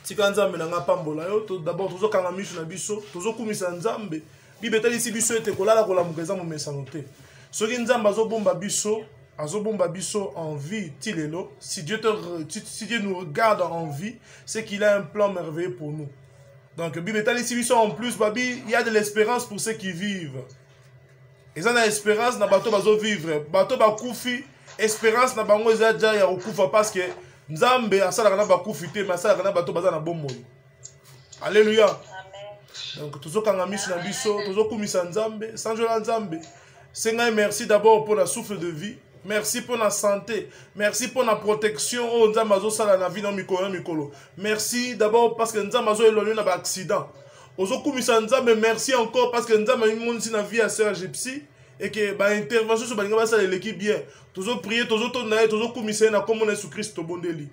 tika nzambe na nga pambola yo d'abord tozo kanga misu na biso tozo kumisa nzambe bible etali biso ete kolala kolamuka eza momesano te soki nzambe azobomba biso en vie tilelo si Dieu nous regarde en vie c'est qu'il a un plan merveilleux pour nous. Donc bible etali biso en plus babi il y a de l'espérance pour ceux qui vivent. Ils ont l'espérance na bato bazo vivre bato bakufi espérance na bango eza ja ya okufa parce que nzambe asalaka na bakufi te mais asalaka na bato baza na bomoi. Alléluia. Donc tozokanga misu na biso tozokumisa nzambe sanjola nzambe sengai merci d'abord pour la souffle de vie, merci pour la santé, merci pour la protection oh nzambe azosala na vie na mikolo merci d'abord parce que nzambe azo éloigné na ba accident ozokumisa nzambe merci encore parce que nzambe imonisi na vie à sœur Gypsy et que ba intervention sur balinga basala l'équipe bien tozo prier tozo tona tozo kumisa na comme Jésus Christ bondeli.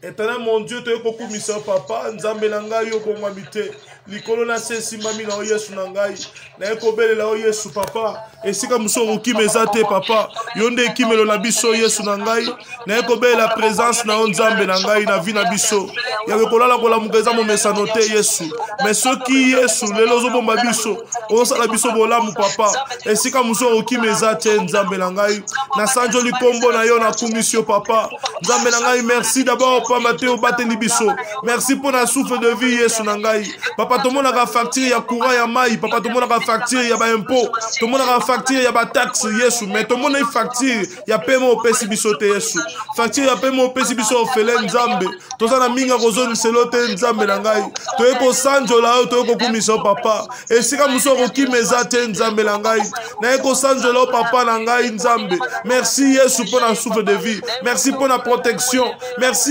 Éternel mon Dieu te kokumisa papa nzambe na ngai yo bomwamite likolo na se simbami na Yesu na ngai na ekobelela o Yesu papa esika musongo kimeza te papa yonde kimelo na biso Yesu na ngai na ekobelela présence na nzambe na ngai na vie na biso ya kolala kola mugeza mo mesano te Yesu mais soki Yesu lelo zo bomba biso osala biso bolamu papa esika musongo kimeza te nzambe na ngai na sanjo likombo na yo na kumisio papa nzambe na ngai merci d'abord Mateo bateli biso merci pour la souffle de vie Yesu na ngai papa to mona ka facture ya courant ya mai papa to mona ka facture ya ba impôt to mona ka facture ya ba taxe Yesu mais to mona facture ya paiement opesi biso te Yesu facture ya paiement opesi biso ofele nzambe tozana minga kozoni selote nzambe na ngai to eko sanjola yo to eko kumisa papa esika musoko kimeza te nzambe na ngai na eko sanjola papa na ngai nzambe merci Yesu pour la souffle de vie merci pour la protection merci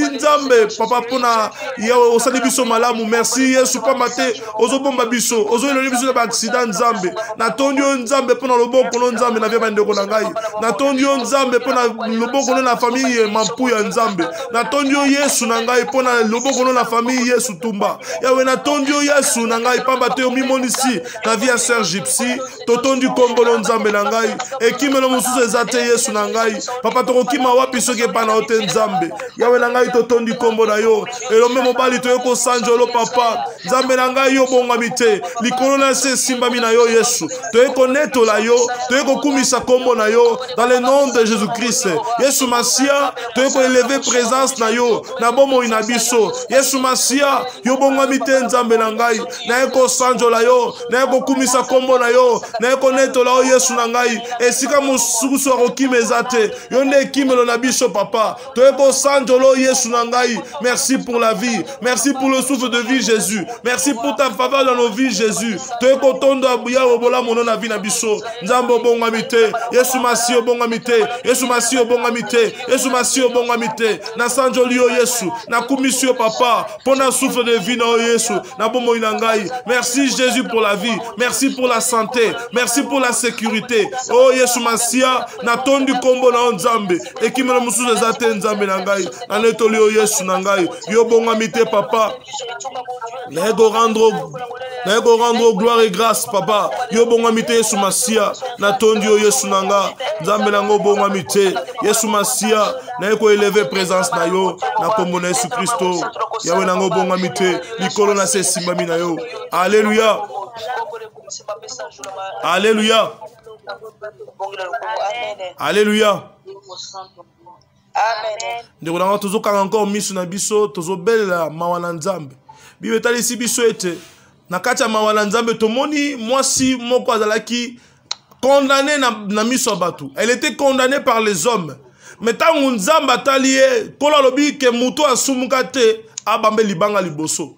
papa pona ya osali biso malamu merci Yesu pa mate ozobomba biso ozoeloni biso na accident nzambe na tondi yo nzambe pona loboko no nzambe na vya bandeko na ngai na tondi yo nzambe pona loboko no na famille mampu ya nzambe na tondi yo Yesu na ngai pona loboko no na famille Yesu tumba yawe na tondi yo Yesu na ngai pamba te omimonisi na via sœur Gypsy totondi kombo no nzambe na ngai ekimelo mususu ezate Yesu na ngai papa tokokima wapi soki pana ote nzambe yawe na ngai tondi kombo na yo elombe mobali to yoko sanjolo papa nzambe na ngai yo bongami te likolo na se simbami na yo Yesu to yoko neto la yo to yoko kumisa kombo na yo dans le nom de Jésus-Christ Yesu Masia to yoko élever présence na yo na bomo ina biso Yesu Masia yo bongami te nzambe na ngai na yoko sanjola yo na yoko kumisa kombo na yo na yoko neto la yo Yesu na ngai esika mususu akokimeza te yo nde kimelo na biso papa to yoko sanjolo Yesu na ngai merci pour la vie merci pour le souffle de vie Jésus merci pour ta faveur dans nos vies Jésus to yoko tondo abuya obola mono na vie na biso nzambe obongami te Yesu Masi obongami te Yesu Masi obongami te Yesu Masi obongami te na sanjoli yo Yesu na kumisio papa pona souffle de vie na Yesu na bomo ina ngai merci Jésus pour la vie merci pour la santé merci pour la sécurité oh Yesu Masia na tondi kombo na nzambe ekimelo mususu ezate nzambe na ngai na netoli yo Yesu na ngai yo bongami te papa na ego rendre gloire et grâce papa yo bongami te Yesu Masia na tondi yo Yesu na nga nzambe na ngo bongami te Yesu Masia na eko élever présence na yo na kombo na Yesu Kristo yawe na ngo bongami te likolo na se simbami na yo alléluia alléluia alléluia ndeko nanga tozokanga encore miso na biso tozobelela mawa na nzambe bible etalisi biso ete na kati ya mawa na nzambe tomoni mwasi moko azalaki condamné na miso ya bato elle était condamnée par les hommes mais ntango nzambe atali ye kolo alobi ke moto asumuka te abambe libanga liboso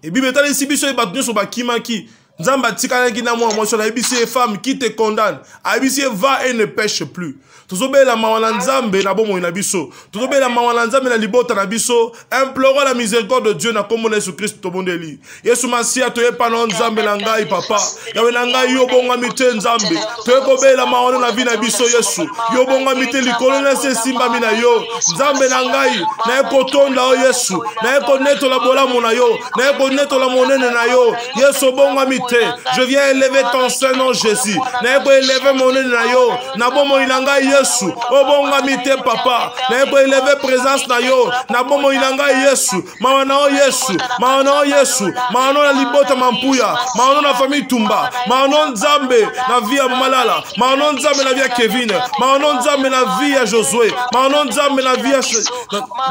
e bible etalisi biso ye bato nyonso bakimaki nzambe atikalaki na mwana mwasi ayebisi ye femme qui te condamne ayebisi ye va et ne pêche plus tozobela mawa na nzambe na bomoi na biso tozobela mawa na nzambe na libota na biso implorons la miséricorde de Dieu na kombo na Yesu Christ tobondeli Yesu Masia toyepa na nzambe na ngai papa yawe na ngai yo bongami te nzambe toyekobela mawa na vie na biso Yesu yo bongami te likolo na se simbami na yo nzambe na ngai na ekotonda o Yesu na ekonetola bolamu na yo na ekonetola monene na yo Yesu bongami Je viens élever ton Saint-Nom, Jésus. Naeko élever mon nom na yo. Nabomo inanga Yesu. Obonga mite papa. Naeko élever présence na yo. Nabomo inanga Yesu. Mawana Yesu. Mawana Yesu. Mawana na libota mampuya. Mawana na famille Tumba. Mawana Nzambe na vie ya Malala. Mawana Nzambe na vie ya Kevin. Mawana Nzambe na vie ya Josué. Mawana Nzambe na vie ya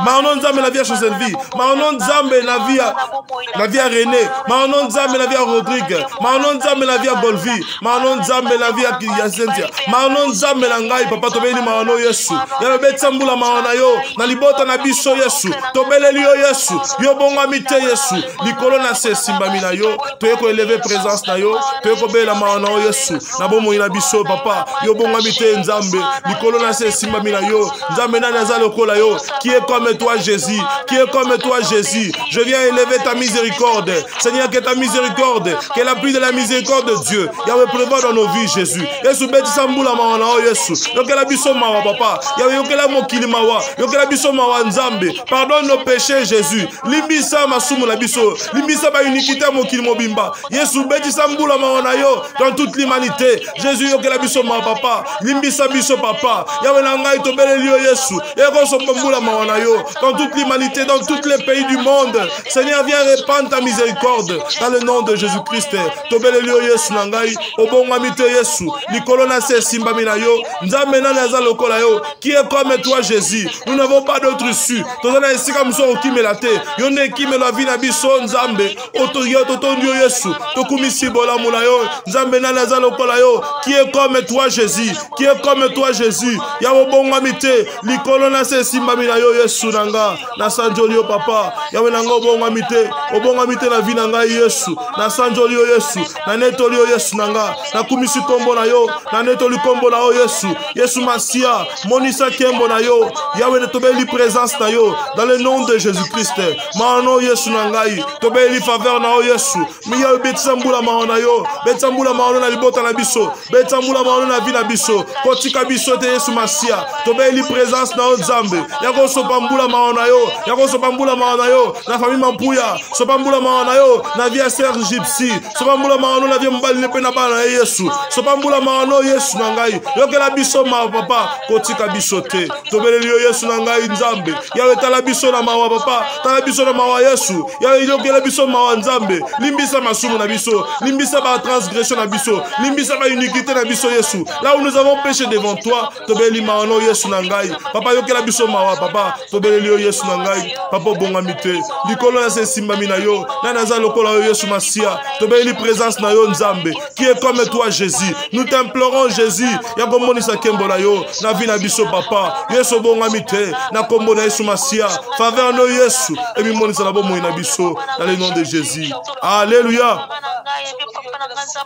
Mawana Nzambe na vie ya Joselvi. Mawana Nzambe na vie ya René. Mawana Nzambe na vie ya Rodrigue. Mawana Nzambe na vie ya Golvi. Mawana Nzambe na vie ya Cynthia. Mawana Nzambe na ngai papa tobeli mawana Yesu. Ya betsa mbula mawana yo na libota na biso Yesu. Tobeleli yo Yesu. Yo bonga mite Yesu. Likolo na se simbami na yo. Toyeko élever présence na yo. Toyeko bela mawana Yesu. Na bomo ina biso papa. Yo bonga mite Nzambe. Likolo na se simbami na yo. Nzambe na naza lokola yo. Qui est comme toi Jésus? Qui est comme toi Jésus? Je viens élever ta miséricorde. Seigneur, que ta miséricorde, que la pluie de la miséricorde de Dieu, Yahweh prévoit dans nos vies, Jésus. Yesu beti sambula mawana o Yesu. Yokela biso mawa papa. Yahweh yokela mokili mawa. Yokela biso mawa Nzambe. Pardonne nos péchés, Jésus. Limbisa masumu na biso. Limbisa ba iniquité mokili mobimba. Yesu beti sambula mawana yo dans toute l'humanité. Jésus yokela biso mawa papa. Limbisa biso papa. Yahweh nangai tobeleli yo Yesu. Yeko sombula mawana yo dans toute l'humanité, dans tous les pays du monde. Seigneur, viens répandre ta miséricorde dans le nom de Jésus-Christ. Tobeleli yo Yesu nangai. Obonga mite Yesu. Likolo na se simbami na yo. Nzambe na naza lokola yo. Qui est comme toi Jésus? Nous n'avons pas d'autre issue. Tozana esika muso okimela te. Yo ne kimela vi na biso Nzambe. Oto yo totondi yo Yesu. Tokumisi bolamu na yo. Nzambe na naza lokola yo. Qui est comme toi Jésus? Qui est comme toi Jésus? Ya obonga mite. Likolo na se simbami na yo Yesu nanga. Na sanjoli yo papa. Yawe nanga obonga mite. Obonga mite na vi nanga Yesu. Na sanjoli yo Yesu. Na netoli yo Yesu nanga. Na kumisi kombo na yo. Na netoli kombo na yo Yesu. Yesu Masia. Monisa kembo na yo. Yawe tobeli présence na yo. Dans le nom de Jésus-Christ. Maano Yesu nangai. Tobeli faveur na yo Yesu. Mi yawe betsambula maona yo. Betsambula maona na libota na biso. Betsambula maona na vi na biso. Kotika biso te Yesu Masia. Tobeli présence na yo Nzambe. Yako sopambula maona yo. Yako sopambula maona yo. Na famille Mampuya. Sopambula maona yo. Na via Serge Gypsy. Sopambula maona na via mbali nepe na bana Yesu. Sopambula maona Yesu nangai. Yokela biso ma papa. Kotika biso te. Tobeleli yo Yesu nangai Nzambe. Yawe tala biso na mawa papa. Tala biso na mawa Yesu. Yawe yokela biso mawa Nzambe. Limbisa masumu na biso. Limbisa ba transgression na biso. Limbisa ba iniquité na biso Yesu. Là où nous avons péché devant toi. Tobeleli maona Yesu nangai. Papa yokela biso mawa papa. Tobeleli yo Yesu nangai. Papa bonga mite. Likolo na se simbami na yo. Na naza lokola yo Yesu Masia. Tobeleli présence na yo Nzambe. Qui est comme toi Jésus. Nous t'implorons Jésus. Yako monisa kembo na yo. Na vi na biso papa. Yesu bonga mite. Na kombo na Yesu Masia. Faveur no Yesu. Et mi monisa na bomo na biso. Dans le nom de Jésus. Alléluia.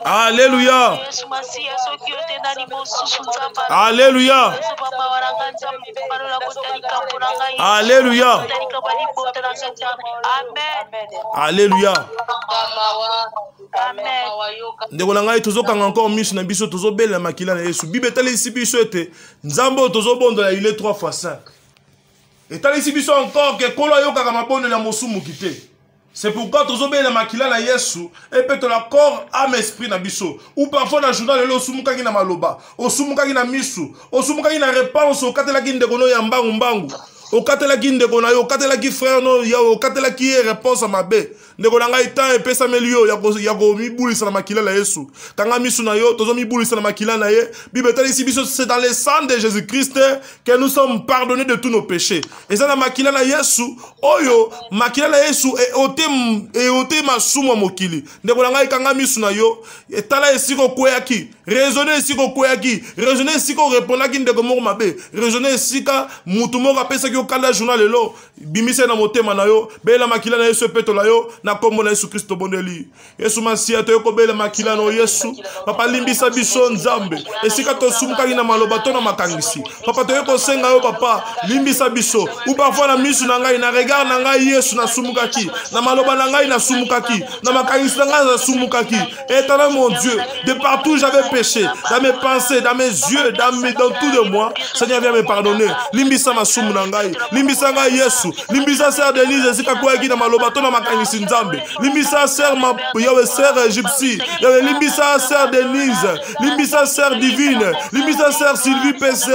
Alléluia. Alléluia. Alléluia. Alléluia. Ndeko na ngai tozokanga encore mishi na biso tozobela makila na Yesu. Bible tali ici biso ete Nzambe tozobondola il est 3 fois 5. Et tali ici biso encore que kolo yokaka mabondo na mosumu kite. C'est pourquoi tozobela makila na Yesu et peut la corps âme esprit na biso. Ou parfois dans journal le osumukaki na maloba, osumukaki na misu, osumukaki na réponse au katelaki ndeko no ya mbangu mbangu. Okatelaki ndeko na yo, okatelaki frère no ya okatelaki réponse à mabe. Ndeko na ngai temps epesa melio ya ko mibulisa na makila la Yesu. Kanga misu na yo, tozo mibulisa na makila na ye. Bible tali ici biso c'est dans le sang de Jésus-Christ que nous sommes pardonnés de tous nos péchés. Et ça na makila na Yesu, oyo makila na Yesu e ote masumu mokili. Ndeko na ngai kanga misu na yo, etala esiko kweyaki, raisonner esiko kweyaki, raisonner esiko répondaki ndeko moko mabe, raisonner esika mutu moko apesa ki okanda journal lelo, bimise na motema na yo, bela makila na Yesu petola yo. Na kombo na Yesu Kristo bondeli. Yesu Masia toyoko bela makila no Yesu. Papa limbisa biso Nzambe. Esika to sumukaki na maloba to na makangisi. Papa toyoko senga yo papa limbisa biso. Ou parfois na misu na ngai na regard na ngai Yesu na sumukaki. Na maloba na ngai na sumukaki. Na makangisi na ngai na sumukaki. Éternel mon Dieu, de partout j'avais péché. Dans mes pensées, dans mes yeux, dans tout de moi. Seigneur viens me pardonner. Limbisa ma sumu na ngai. ngai. Limbisa ngai Yesu. Limbisa sœur Denise esika kwa ki na maloba to na makangisi nzambe. Limbisa sœur ma yawe sœur Gypsy. Yawe limbisa sœur Denise. Limbisa sœur Divine. Limbisa sœur Sylvie Pesser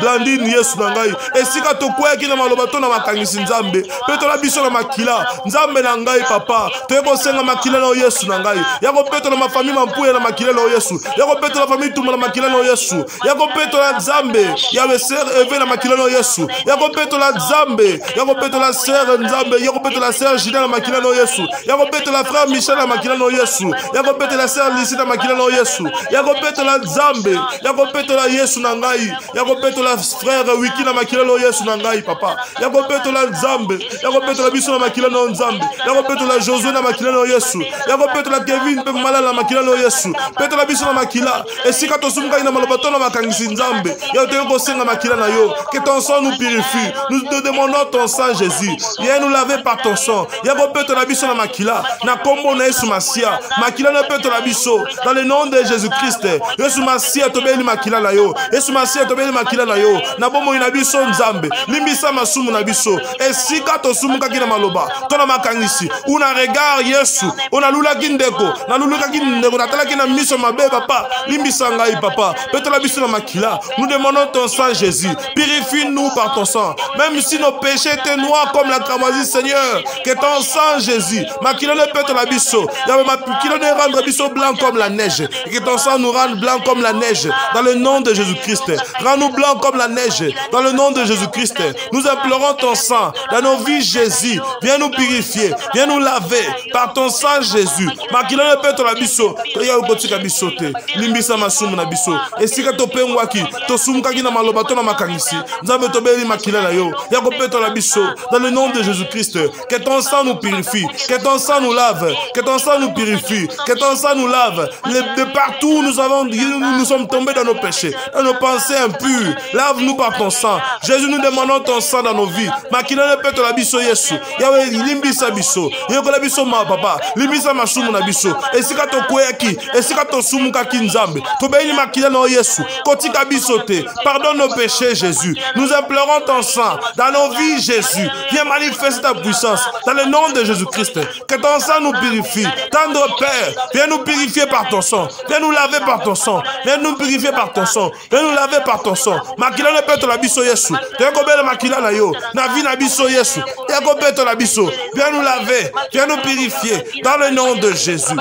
Blandine Yesu na ngai. Esika to kwa ki na maloba to na makangisi nzambe. Peto la biso na makila. Nzambe na ngai papa. Toyeko senga makila na Yesu na ngai. Yako peto na ma famille mampuya na makila na Yesu. Yako peto la famille tumba na makila na Yesu. Yako peto la nzambe. Yawe sœur Eve na makila na Yesu. Yako peto la nzambe. Yako peto la sœur nzambe. Yako peto la sœur Gina na makila na Yesu. Yako peto la frère Michel na makila na Yesu. Yako peto la sœur Lucie na makila na Yesu. Yako peto la nzambe. Yako peto la Yesu na ngai. Yako peto la frère Wiki na makila na Yesu na ngai papa. Yako peto la nzambe. Yako peto la biso na makila na nzambe. Yako peto la Josué na makila na Yesu. Yako peto la Kevin pe malala na makila na Yesu. Peto la biso na makila. Esika to sumuka ina malobato na makangisi nzambe. Yako te ko senga makila na yo. Que ton sang nous purifie. Nous te demandons ton sang Jésus. Viens nous laver par ton sang. Yako peto la biso na makila. Na kombo na Yesu Masia. Makila na peto la biso. Dans le nom de Jésus-Christ. Yesu Masia to beli makila na yo. Yesu Masia to beli makila na yo. Na bomo ina biso nzambe. Limbisa masumu na biso. Esika to sumuka kina maloba. Tona makangisi. Una regard Yesu. Ona lula kindeko. Na lula kindeko. Na tala kina miso mabe papa. Limbisa ngai papa. Peto la biso na makila. Nous demandons ton sang Jésus. Purifie-nous par ton sang. Même si nos péchés étaient noirs comme la cramoisi Seigneur. Que ton sang Jésus. Makila ne peto la biso. Yawe makila ne rendre biso blanc comme la neige. Et que ton sang nous rende blanc comme la neige. Dans le nom de Jésus-Christ. Rends-nous blanc comme la neige. Dans le nom de Jésus-Christ. Nous implorons ton sang dans nos vies Jésus. Viens nous purifier. Viens nous laver par ton sang Jésus. Makila ne peto la biso. Toya ukotika biso te. Limbisa masumu na biso. Esika to pengwaki. To sumukaki na maloba to na makangisi. Nzambe to beli makila na yo. Yako peto la biso. Dans le nom de Jésus-Christ. Que ton sang nous purifie. Que ton sang nous lave. Que ton sang nous purifie. Que ton sang nous lave. De partout nous sommes tombés dans nos péchés. Dans nos pensées impures. Lave-nous par ton sang. Jésus, nous demandons ton sang dans nos vies. Makila ne peto la biso Yesu. Yawe limbisa biso. Yoko la biso ma papa. Limbisa masumu na biso. Esika to kweyaki. Esika to sumuka ki nzambe. To beni makila na Yesu. Kotika biso te. Pardonne nos péchés Jésus. Nous implorons ton sang dans nos vies Jésus. Viens manifester ta puissance dans le nom de Jésus-Christ. Que ton sang nous purifie. Tendre Père, viens nous purifier par ton sang. Viens nous laver par ton sang. Viens nous purifier par ton sang. Viens nous laver par ton sang. Makila ne peto la biso Yesu. Viens kobela makila na yo. Na vi na biso Yesu. Viens kopeto la biso. Viens nous laver. Viens nous purifier dans le nom de Jésus.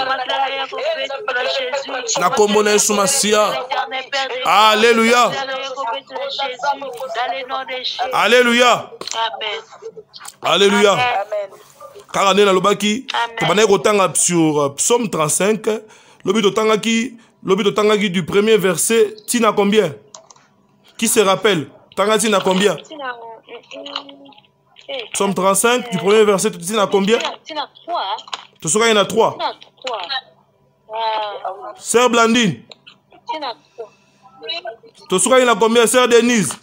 Na kombo na Yesu Masia. Alléluia. Alléluia. Alléluia. Car on est dans le baki, sur Psaume 35, l'objet tangaki du premier verset, tina combien? Qui se rappelle? Tanga tina combien? Psaume 35, du premier verset, tina combien? Tu sauras, il y en a 3. Sœur Blandine. Tu sauras, il y en a combien? Sœur Denise.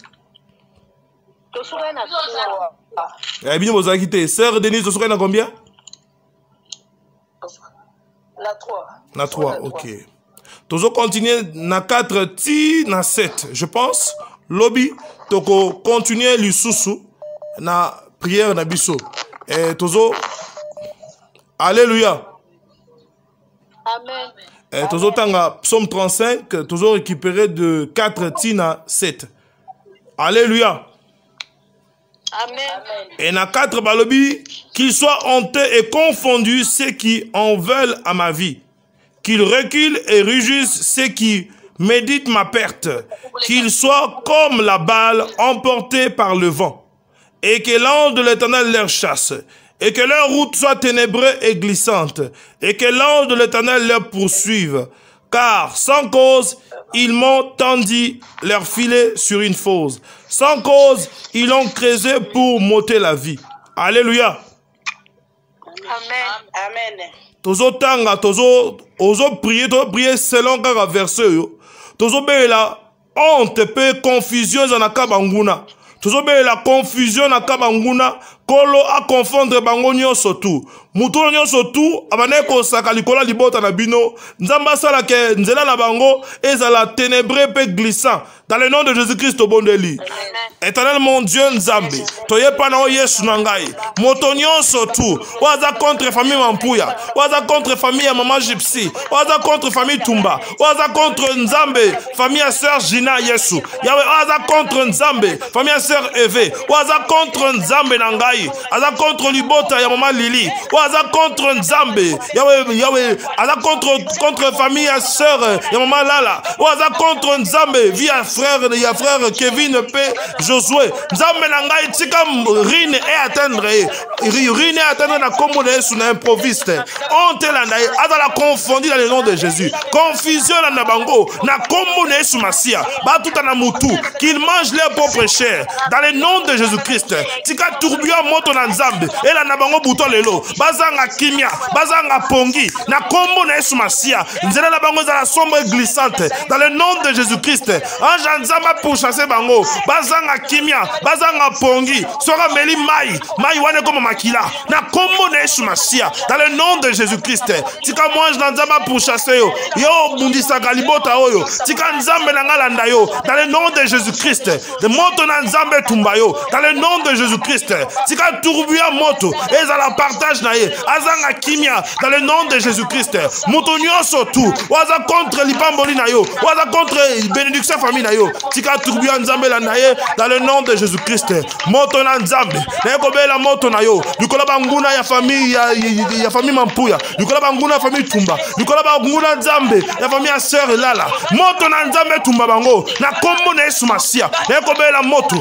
Eh bien, vous avez quitté. Sœur Denise, tu sauras, il y en a combien? Na 3, ok. Tu vas continuer na 4, ti na 7, je pense. Lobby, tu vas continuer l'issoussou na prière na biso. Et tu vas... Alléluia. Amen. Et tu vas Psaume 35, tu vas récupérer de 4 ti na 7. Alléluia. Amen. Et na 4 balobi, qu'ils soient honteux et confondus ceux qui en veulent à ma vie, qu'ils reculent et rugissent ceux qui méditent ma perte, qu'ils soient comme la balle emportée par le vent, et que l'ange de l'Éternel leur chasse, et que leur route soit ténébreuse et glissante, et que l'ange de l'Éternel leur poursuive, car sans cause, ils m'ont tendu leur filet sur une fosse. Sans cause, ils l'ont creusé pour m'ôter la vie. Alléluia. Amen. Amen. Tozo tanga, tozo prier selon le verset. Tozo be la honte pe confusion na kabanguna. Tozo be la confusion na kabanguna. Nkolo a confondre bango nyonso tu. Mutu nyonso tu abane ko saka likola libota na bino. Nzamba sala ke nzela na bango ezala ténébreux pe glissant. Dans le nom de Jésus-Christ au bondeli. Éternel mon Dieu Nzambe. Toye pana o Yesu nangai. Moto nyonso tu. Waza contre famille Mampuya. Waza contre famille Maman Gypsy. Waza contre famille Tumba. Waza contre Nzambe. Famille sœur Gina Yesu. Yawe waza contre Nzambe. Famille sœur Eve. Waza contre Nzambe nangai. Waza contre Libota ya Maman Lili. Waza contre Nzambe. Yawe waza contre famille sœur ya Maman Lala. Waza contre Nzambe via frère Kevin P. Josué. Nzambe nangai tika rine et atteindre. Rine et atteindre na kombo na Yesu na improviste. Honte la nae. Ada la confondu dans le nom de Jésus. Confusion la nabango. Na kombo na Yesu Masia. Batuta na mutu. Qu'ils mangent leur propre chair. Dans le nom de Jésus-Christ. Tika tourbillon moto na Nzambe. Et la nabango buto lelo. Bazanga kimia. Bazanga pongi. Na kombo na Yesu Masia. Nzela la bango za la sombre glissante. Dans le nom de Jésus-Christ. Nzamba pour chasser bango bazanga kimia bazanga pongi sora meli mai wane comme makila na kombo na Yesu Masia dans le nom de Jésus-Christ tika mange na nzamba pour chasser yo bundisa galibota oyo tika nzambe na ngalanda yo dans le nom de Jésus-Christ de moto na nzambe tumba yo dans le nom de Jésus-Christ tika tourbillon moto ezala partage na ye azanga kimia dans le nom de Jésus-Christ moto nyonso tu waza contre lipamboli na yo waza contre bénédiction famille na yo tika tourbillon nzambe la naye dans le nom de Jésus-Christ moto na nzambe na ekobela moto na yo likola banguna ya famille ya famille Mampuya likola banguna ya famille Tumba likola banguna nzambe ya famille ya sœur Lala moto na nzambe tumba bango na kombo na Yesu Masia na ekobela moto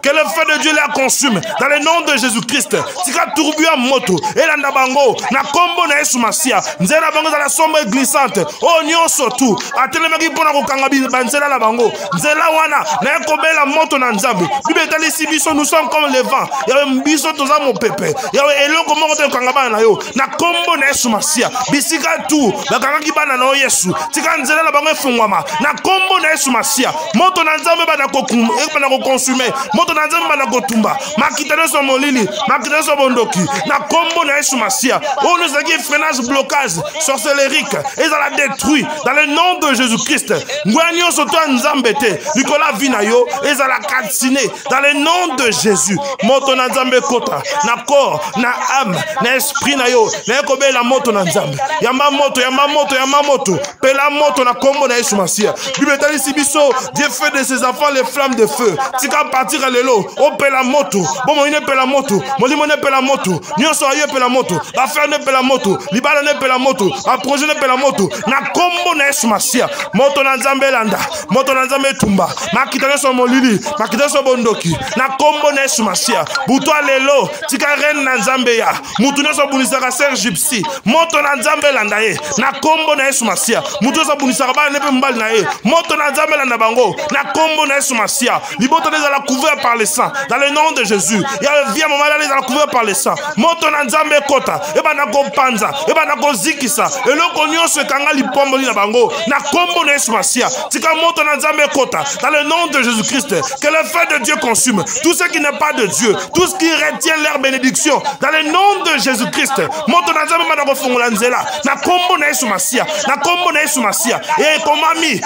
que le feu de Dieu la consume dans le nom de Jésus-Christ tika tourbillon moto elanda bango na kombo na Yesu Masia nzela bango za la sombre glissante o nyonso tu atelemaki pona kokanga banzela la bango nzela wana na ekobela moto na nzambe bible etali si biso nous sommes comme le vent yawe biso toza mopepe yawe eloko moko te kokanga bana na yo na kombo na Yesu Masia bisika tu bakangaki bana na yo Yesu tika nzela la bango efungwama na kombo na Yesu Masia moto na nzambe bana kokonsume moto na nzambe bana kotumba makitano so molili makitano so bondoki na kombo na Yesu Masia on nous a dit freinage blocage sorcellerique et ça la détruit dans le nom de Jésus-Christ ngwanyo soto nzambe te likola vina yo ezala katsine dans le nom de Jésus moto na nzambe kota na corps na âme na esprit na yo na ekobela moto na nzambe yamba moto pela moto na kombo na Yesu Masia bible tali si biso Dieu fait de ses enfants les flammes de feu tika partir à lelo o pela moto bomo ine pela moto molimo ne pela moto nyonso aye pela moto affaire ne pela moto libala ne pela moto a projet ne pela moto na kombo na Yesu Masia moto na nzambe landa moto na nzambe tumba makitane so molili makitane so bondoki na kombo na Yesu Masia butwa lelo tika reine na nzambe ya mutu so bunisaka sœur Gypsy moto na nzambe landa ye na kombo na Yesu Masia mutu so bunisaka ba nepe mbali na ye moto na nzambe landa bango na kombo na Yesu Masia liboto les ala couvert par le sang dans le nom de Jésus ya via mama les ala couvert par le sang moto na nzambe kota e bana ko panza e bana ko zikisa eloko nyonso kanga lipombo na bango na kombo na Yesu Masia tika moto na nzambe kota dans le nom de Jésus-Christ que le feu de Dieu consume tout ce qui n'est pas de Dieu tout ce qui retient leur bénédiction dans le nom de Jésus-Christ moto na nzambe bana ko fungola nzela na kombo na Yesu Masia na kombo na Yesu Masia et komami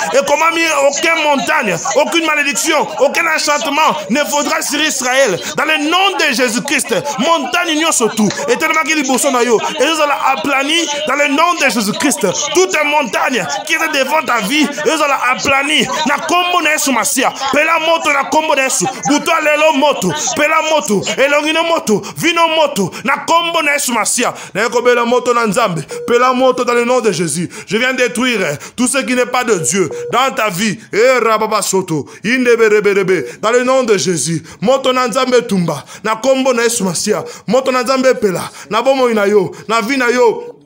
aucune montagne aucune malédiction aucun enchantement ne faudra sur Israël dans le nom de Jésus-Christ montagne nyonso tout et tellement qu'il liboso na yo et nous allons aplani dans le nom de Jésus-Christ toute montagne qui est devant ta vie et nous allons aplani na kombo na Yesu Masia pela moto na kombo na Yesu buto lelo moto pela moto elongino moto vino moto na kombo na Yesu Masia na ekobela moto na nzambe pela moto dans le nom de Jésus je viens détruire tout ce qui n'est pas de Dieu dans ta vie et rababa soto indeberebe dans le nom de Jésus moto na nzambe tumba na kombo na Yesu Masia moto na nzambe pela na bomo ina yo na vi na yo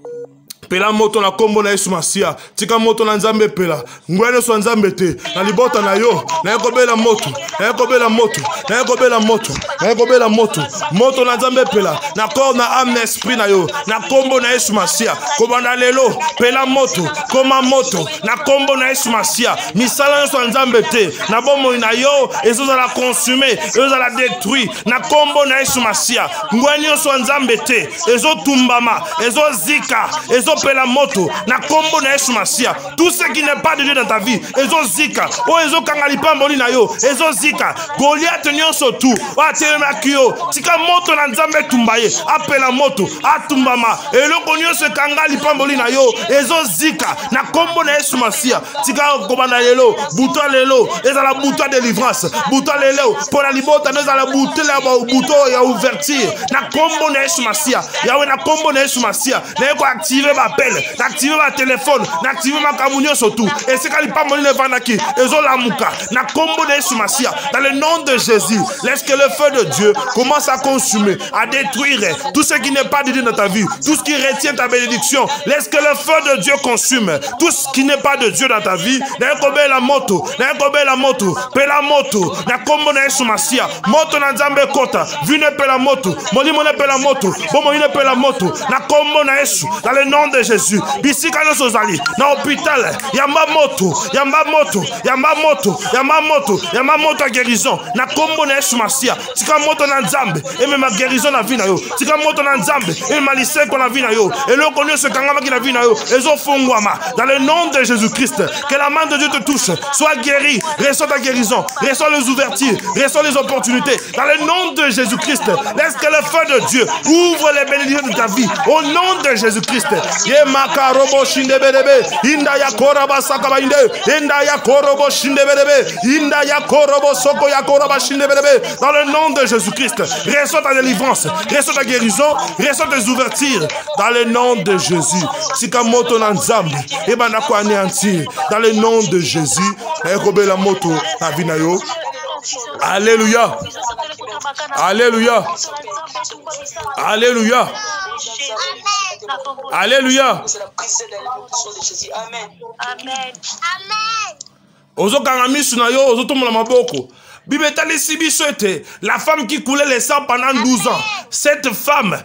Pela moto na kombo na Yesu Masia. Tika moto na nzambe pela. Ngwene so nzambe te. Na libota na yo. Na yekobela moto. Na yekobela moto. Na yekobela moto. Na yekobela moto. Moto na nzambe pela. Na corps na âme na esprit na yo. Na kombo na Yesu Masia. Kobanda lelo. Pela moto. Koma moto. Na kombo na Yesu Masia. Misala yo so nzambe te. Na bomo na yo. Ezo za la consumer. Ezo za la détruire. Na kombo na Yesu Masia. Ngwene yo so nzambe te. Ezo tumbama. Ezo zika. Ezo pela moto na kombo na Yesu Masia. Tout ce qui n'est pas de Dieu dans ta vie, ezo zika. O ezo kangali pamboli na yo, ezo zika. Goliath nyonso tu, wa telema kio. Tika moto na nzambe tumbaye, apela moto, atumbama. Eloko nyonso kangali pamboli na yo, ezo zika. Na kombo na Yesu Masia. Tika kobanda lelo, buto lelo, ezala buto délivrance, buto lelo. Pour la libota, ezala buto la buto ya ouverture. Na kombo na Yesu Masia. Yawe na kombo na Yesu Masia. Na yeko activer appel, d'activer ma téléphone, d'activer ma camunio surtout. Et c'est quand il parle de Vanaki, et la mouka, na combo de Sumasia, dans le nom de Jésus, laisse que le feu de Dieu commence à consumer, à détruire tout ce qui n'est pas de Dieu dans ta vie, tout ce qui retient ta bénédiction. Laisse que le feu de Dieu consume tout ce qui n'est pas de Dieu dans ta vie. Na la moto, pela moto, na combo de Sumasia, moto na Nzambe kota, vine pela moto, moni pela moto, bomone pela moto, na combo na Yesu, dans le nom de Jésus. Bisika no sozali na hôpital yamba moto à guérison na kombo na Yesu Masia. Tika moto na Nzambe et même guérison na vie na yo. Tika moto na Nzambe et malise ko na vie na yo. Et le connaît ce kangama qui na vie na yo. Ezo fongwama dans le nom de Jésus-Christ. Que la main de Dieu te touche, sois guéri, reçois ta guérison, reçois les ouvertures, reçois les opportunités dans le nom de Jésus-Christ. Laisse que le feu de Dieu ouvre les bénédictions de ta vie au nom de Jésus-Christ. Makarobo shindebelebe inda ya koraba sakaba inde inda ya korobo shindebelebe inda ya korobo soko ya koroba shindebelebe dans le nom de Jésus-Christ. Reçois ta délivrance, reçois ta guérison, reçois tes ouvertures dans le nom de Jésus. Sikamoto na Nzambe e bana ko anéantir dans le nom de Jésus. Ekobela moto na vinayo. Alléluia. Alléluia. Alléluia. Alléluia. Amen. Amen. Ozo kangamisu na yo, ozo tomola maboko. Bible la femme qui coulait le sang pendant 12 ans, cette femme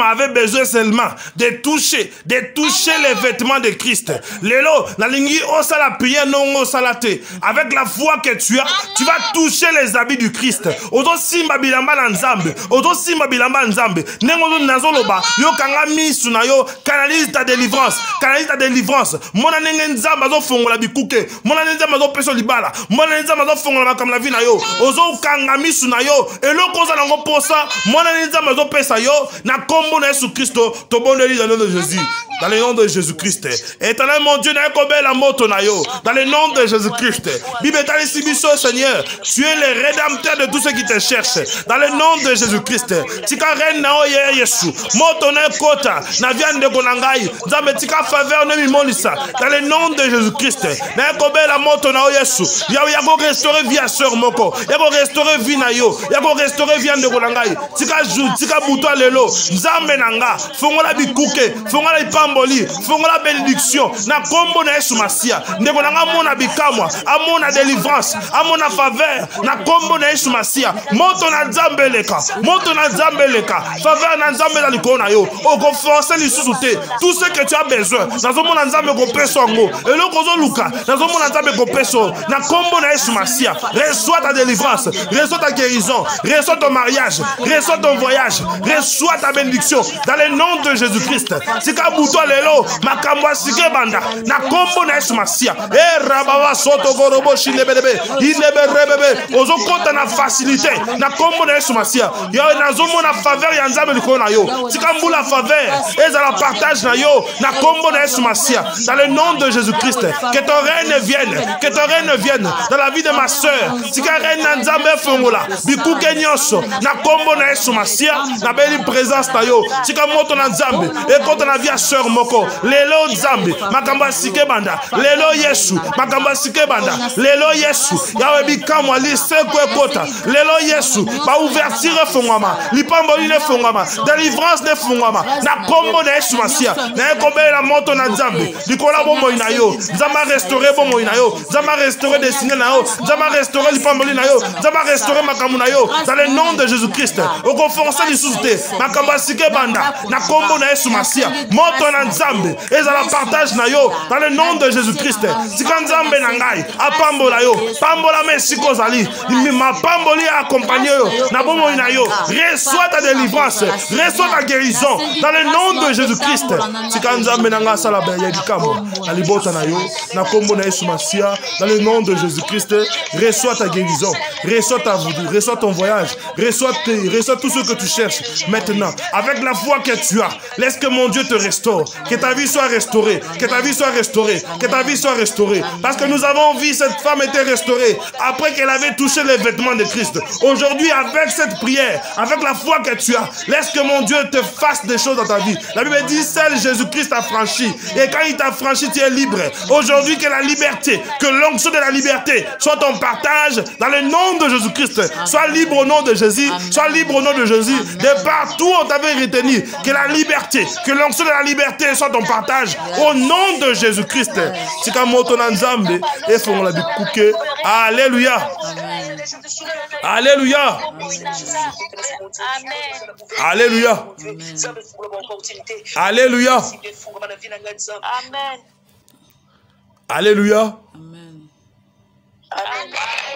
avait besoin seulement de toucher les vêtements de Christ. Lelo, la lingi osala prière non osalate. Avec la foi que tu as, tu vas toucher les habits du Christ. Ozo simba bilamba na Nzambe, ozo simba bilamba Nzambe. Nengo nazoloba, yo kanga misu na yo, canalise ta délivrance, Mona nenge Nzambe azo fongola bikuke, mona Nzambe azo peso libala, mona Nzambe azo fongola comme la na yo ozo kanga misu na yo eloko za nango posa mwana nzambe zo pesa yo na kombo na Yesu Kristo to boneli dans le nom de Jésus. Dans le nom de Jésus-Christ. Éternel mon Dieu, n'a pas la moto na yo. Dans le nom de Jésus-Christ. Bible est allé sibiso, Seigneur. Tu es le rédempteur de tous ceux qui te cherchent. Dans le nom de Jésus-Christ. Tika ren na oye Yesu. Moto na kota. Na viande de konangai. Zame tika faveur ne mi monisa. Dans le nom de Jésus-Christ. N'a pas la moto na Yesu. Yago restaurer vie à sœur moko. Yago restaurer vie na yo. Yago restaurer viande de konangai. Tika jou. Tika buto lelo. Nzambe nanga. Fongola bikuke. Fongola ipamboli. Fongola bénédiction. Na kombo na Yesu Masia. Ndeko nanga mona bikamwa. Amona délivrance. Amona faveur. Na kombo na Yesu Masia. Moto na Nzambe leka. Moto na Nzambe leka. Faveur na Nzambe na likona yo. Oko forcer lisusu te. Tout ce que tu as besoin. Nazo mona Nzambe ko peso ngo. Eloko zo luka. Nazo mona Nzambe ko peso. Na kombo na Yesu Masia. Reçois ta délivrance. Reçois ta guérison. Reçois ton mariage. Reçois ton voyage. Reçois ta bénédiction. Dans le nom de Jésus-Christ. Sika buto lelo. Makamwa sike banda. Na kombo na Yesu Masia. Rabawa soto gorobo shilebelebe. Ilebe ozo konta na facilité. Na kombo na Yesu Masia. Yo nazo mona faveur ya Nzambe likona yo. Sika mbula faveur. Eza la partage na yo. Na kombo na Yesu Masia. Dans le nom de Jésus-Christ. Que ton règne vienne. Que ton règne vienne. Dans la vie de ma soeur. Sika règne na Nzambe fongola. Bikuke nyonso. Na kombo na Yesu Masia. Na beli présence na yo. Sika moto na Nzambe. Et konta na vie à soeur victoire moko lelo nzambe makamba sike banda lelo yesu makamba sike banda lelo yesu yawe bikamwa liseko ekota lelo yesu ba ouverture fongama lipamboli ne fongama délivrance ne fongama na kombo na yesu masia na ekobela moto na nzambe likola bomoi na yo nzamba restaurer bomoi na yo nzamba restaurer destiné na yo nzamba restaurer lipamboli na yo nzamba restaurer makambo na yo dans le nom de Jésus-Christ okofonce lisusu te makamba sike banda na kombo na yesu masia moto na nzambe ezala partage na yo dans le nom de Jésus-Christ sika nzambe na ngai apambola yo pambola mesiko zali mapamboli accompagner yo na bomoi na yo reçois ta délivrance reçois ta guérison dans le nom de Jésus-Christ sika nzambe na ngai sala ya bikambo na libota na yo na kombo na yesu masia dans le nom de Jésus-Christ reçois ta guérison reçois ta voodoo reçois ton voyage reçois tout ce que tu cherches maintenant avec la foi que tu as laisse que mon Dieu te restaure que ta vie soit restaurée que ta vie soit restaurée que ta vie soit restaurée parce que nous avons vu cette femme était restaurée après qu'elle avait touché les vêtements de Christ. Aujourd'hui avec cette prière avec la foi que tu as laisse que mon Dieu te fasse des choses dans ta vie. La Bible dit seul Jésus-Christ a franchi et quand il t'a franchi tu es libre. Aujourd'hui que la liberté que l'onction de la liberté soit ton partage dans le nom de Jésus-Christ. Sois libre au nom de Jésus. Sois libre au nom de Jésus. De partout où on t'avait retenu que la liberté que l'onction de la liberté soit ton partage au nom de Jésus-Christ. Alléluia. Alléluia. Alléluia. Alléluia. Alléluia.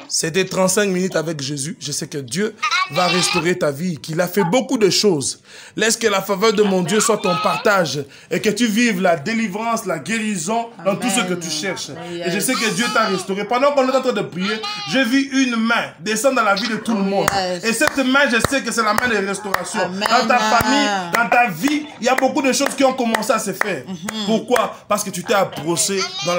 C'était 35 minutes avec Jésus. Je sais que Dieu va restaurer ta vie, qu'il a fait beaucoup de choses. Laisse que la faveur de mon Dieu soit ton partage et que tu vives la délivrance, la guérison dans tout ce que tu cherches. Et je sais que Dieu t'a restauré. Pendant qu'on est en train de prier, j'ai vu une main descendre dans la vie de tout le monde. Et cette main, je sais que c'est la main de restauration. Dans ta famille, dans ta vie, il y a beaucoup de choses qui ont commencé à se faire. Pourquoi? Parce que tu t'es approché dans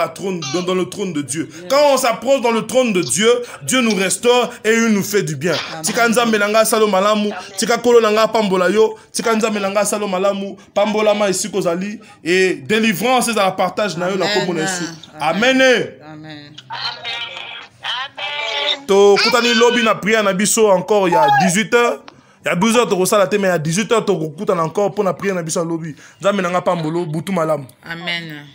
le trône de Dieu. Quand on s'approche dans le trône de Dieu, Dieu nous restaure et il nous fait du bien. Tika nzambe nanga salo malamu, tika kolo nanga pambola yo, tika nzambe nanga salo malamu, pambola ma isiko zali et délivrance et la partage na yo na kombo na Yesu. Amen. Amen. To kutani lobby na prière na biso encore il y a 18h. Il y a 12h to kosala te mais il y a 18h to kutana encore pour na prière na biso lobby. Nzambe nanga pambolo butu malamu. Amen.